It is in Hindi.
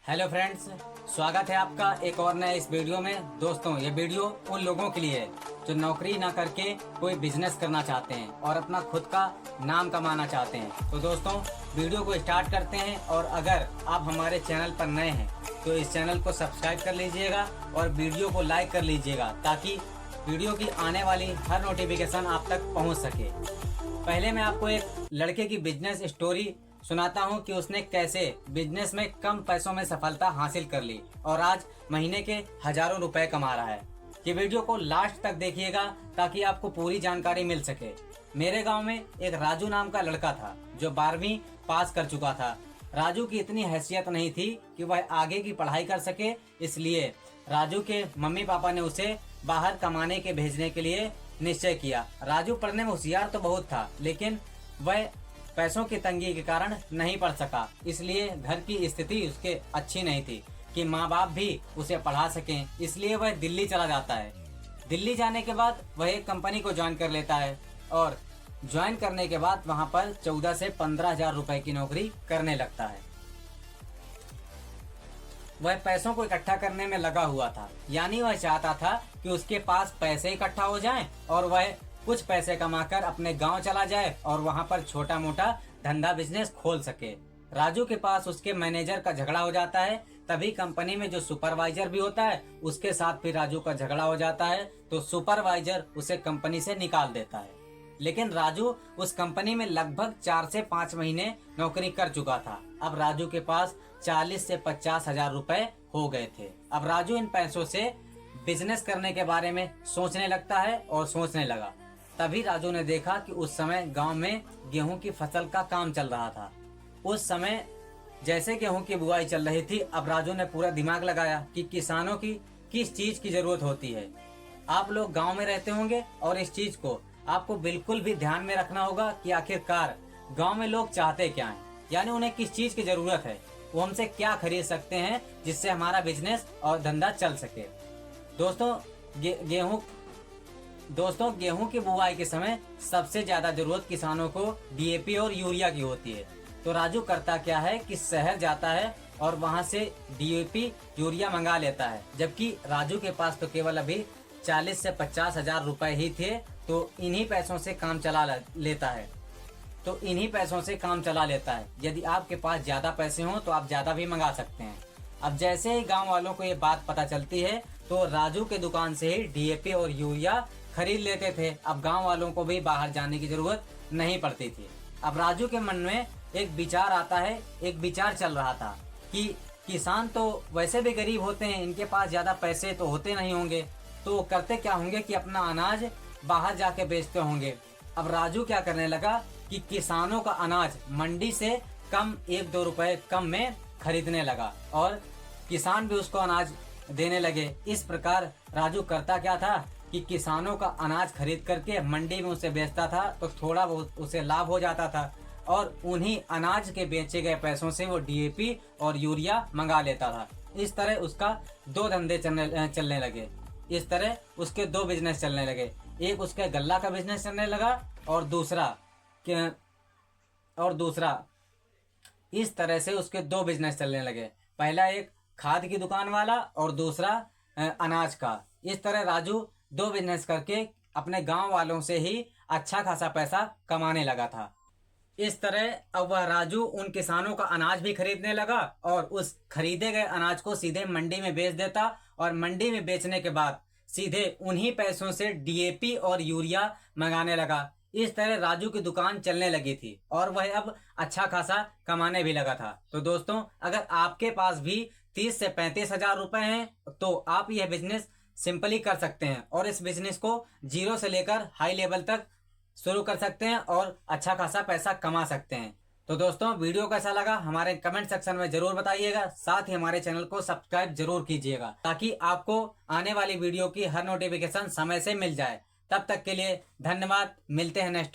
हेलो फ्रेंड्स, स्वागत है आपका एक और नए इस वीडियो में। दोस्तों, ये वीडियो उन लोगों के लिए है जो नौकरी ना करके कोई बिजनेस करना चाहते हैं और अपना खुद का नाम कमाना चाहते हैं। तो दोस्तों, वीडियो को स्टार्ट करते हैं। और अगर आप हमारे चैनल पर नए हैं तो इस चैनल को सब्सक्राइब कर लीजिएगा और वीडियो को लाइक कर लीजिएगा ताकि वीडियो की आने वाली हर नोटिफिकेशन आप तक पहुँच सके। पहले मैं आपको एक लड़के की बिजनेस स्टोरी सुनाता हूं कि उसने कैसे बिजनेस में कम पैसों में सफलता हासिल कर ली और आज महीने के हजारों रुपए कमा रहा है। ये वीडियो को लास्ट तक देखिएगा ताकि आपको पूरी जानकारी मिल सके। मेरे गांव में एक राजू नाम का लड़का था जो 12वीं पास कर चुका था। राजू की इतनी हैसियत नहीं थी कि वह आगे की पढ़ाई कर सके, इसलिए राजू के मम्मी पापा ने उसे बाहर कमाने के भेजने के लिए निश्चय किया। राजू पढ़ने में होशियार तो बहुत था, लेकिन वह पैसों की तंगी के कारण नहीं पढ़ सका। इसलिए घर की स्थिति उसके अच्छी नहीं थी कि माँ बाप भी उसे पढ़ा सकें। इसलिए वह दिल्ली चला जाता है। दिल्ली जाने के बाद वह एक कंपनी को ज्वाइन कर लेता है और ज्वाइन करने के बाद वहां पर 14 से 15 हजार रुपए की नौकरी करने लगता है। वह पैसों को इकट्ठा करने में लगा हुआ था, यानी वह चाहता था कि उसके पास पैसे इकट्ठा हो जाएं और वह कुछ पैसे कमाकर अपने गांव चला जाए और वहां पर छोटा मोटा धंधा बिजनेस खोल सके। राजू के पास उसके मैनेजर का झगड़ा हो जाता है। तभी कंपनी में जो सुपरवाइजर भी होता है उसके साथ भी राजू का झगड़ा हो जाता है, तो सुपरवाइजर उसे कंपनी से निकाल देता है। लेकिन राजू उस कंपनी में लगभग 4 से 5 महीने नौकरी कर चुका था। अब राजू के पास 40 से 50 हजार रुपए हो गए थे। अब राजू इन पैसों से बिजनेस करने के बारे में सोचने लगता है और सोचने लगा। तभी राजू ने देखा कि उस समय गांव में गेहूं की फसल का काम चल रहा था। उस समय जैसे गेहूं की बुआई चल रही थी, अब राजू ने पूरा दिमाग लगाया कि किसानों की किस चीज की जरूरत होती है। आप लोग गांव में रहते होंगे और इस चीज को आपको बिल्कुल भी ध्यान में रखना होगा कि आखिरकार गांव में लोग चाहते क्या हैं, यानी उन्हें किस चीज की जरूरत है, वो हमसे क्या खरीद सकते हैं जिससे हमारा बिजनेस और धंधा चल सके। दोस्तों, गेहूं की बुआई के समय सबसे ज्यादा जरूरत किसानों को डीएपी और यूरिया की होती है। तो राजू करता क्या है कि शहर जाता है और वहां से डीएपी यूरिया मंगा लेता है। जबकि राजू के पास तो केवल अभी 40 से 50 हजार रुपए ही थे, तो इन्हीं पैसों से काम चला लेता है। यदि आपके पास ज्यादा पैसे हों तो आप ज्यादा भी मंगा सकते हैं। अब जैसे ही गांव वालों को ये बात पता चलती है तो राजू के दुकान से ही डीएपी और यूरिया खरीद लेते थे। अब गांव वालों को भी बाहर जाने की जरूरत नहीं पड़ती थी। अब राजू के मन में एक विचार आता है, एक विचार चल रहा था कि किसान तो वैसे भी गरीब होते हैं, इनके पास ज्यादा पैसे तो होते नहीं होंगे, तो वो करते क्या होंगे कि अपना अनाज बाहर जाके बेचते होंगे। अब राजू क्या करने लगा कि किसानों का अनाज मंडी से कम 1-2 रुपए कम में खरीदने लगा और किसान भी उसको अनाज देने लगे। इस प्रकार राजू करता क्या था कि किसानों का अनाज खरीद करके मंडी में उसे बेचता था, तो थोड़ा बहुत उसे लाभ हो जाता था और उन्हीं अनाज के बेचे गए पैसों से वो डीएपी और यूरिया मंगा लेता था। इस तरह उसका 2 धंधे चलने लगे। इस तरह उसके 2 बिजनेस चलने लगे। एक उसके गल्ला का बिजनेस चलने लगा और दूसरा इस तरह से उसके 2 बिजनेस चलने लगे। पहला एक खाद की दुकान वाला और दूसरा अनाज का। इस तरह राजू 2 बिजनेस करके अपने गांव वालों से ही अच्छा खासा पैसा कमाने लगा था। इस तरह अब वह राजू उन किसानों का अनाज भी खरीदने लगा और उस खरीदे गए अनाज को सीधे मंडी में बेच देता और मंडी में बेचने के बाद सीधे उन्हीं पैसों से डीएपी और यूरिया मंगाने लगा। इस तरह राजू की दुकान चलने लगी थी और वह अब अच्छा खासा कमाने भी लगा था। तो दोस्तों, अगर आपके पास भी 30 से 35 हजार रुपए हैं तो आप यह बिजनेस सिंपली कर सकते हैं और इस बिजनेस को 0 से लेकर हाई लेवल तक शुरू कर सकते हैं और अच्छा खासा पैसा कमा सकते हैं। तो दोस्तों, वीडियो कैसा लगा हमारे कमेंट सेक्शन में जरूर बताइएगा। साथ ही हमारे चैनल को सब्सक्राइब जरूर कीजिएगा ताकि आपको आने वाली वीडियो की हर नोटिफिकेशन समय से मिल जाए। तब तक के लिए धन्यवाद। मिलते हैं नेक्स्ट